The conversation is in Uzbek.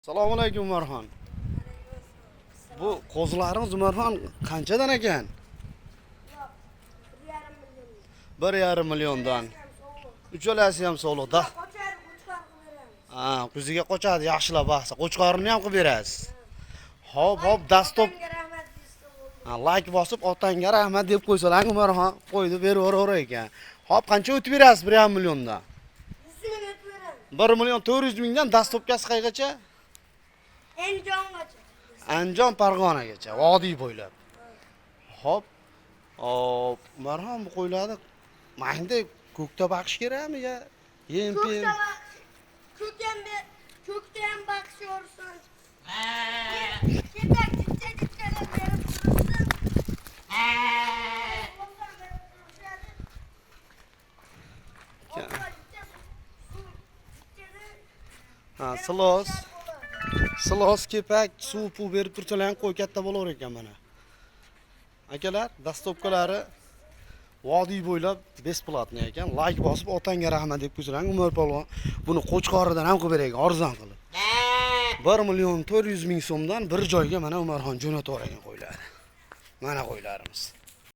Assalomu alaykum Umarxon. Bu qo'zilarimiz Umarxon qanchadan ekan? 1,5 milliondan. Uchalasi ham sog'liqda. Ha, kuziga qochadi, yaxshilab baqsa. Qo'chqorini ham qilib berasiz. Hop, dastop. Ha, like bosib otangga rahmat deb qo'ysalar Umarxon qo'ydi beraverar ekan. Hop, qancha o'tib berasiz 1,5 milliondan? 1 million 400 mingdan dastopkasi qaygacha? Andijon Farg'onagacha, vodiy bo'ylab. Hop. Marham bu qo'ylarni mayda ko'kda baqish kerakmi yo? Yem-pem. Ko'kda ham baqiyorsan. Kepak chicha berib tursin. Ha, silos kepak, suv pul berib tursalar ham qo'y katta bo'lar ekan mana. Akalar, dastopkalari vodiy bo'ylab besplatniy ekan. Like bosib otangga rahmat deb qo'ysalar, Umar polvon buni Qo'chqoridan ham qilib beraylik, arzon qilib. 1 million 400 ming so'mdan bir joyga mana Umarxon jo'natib yuborgan qo'ylar. Mana qo'ylarimiz.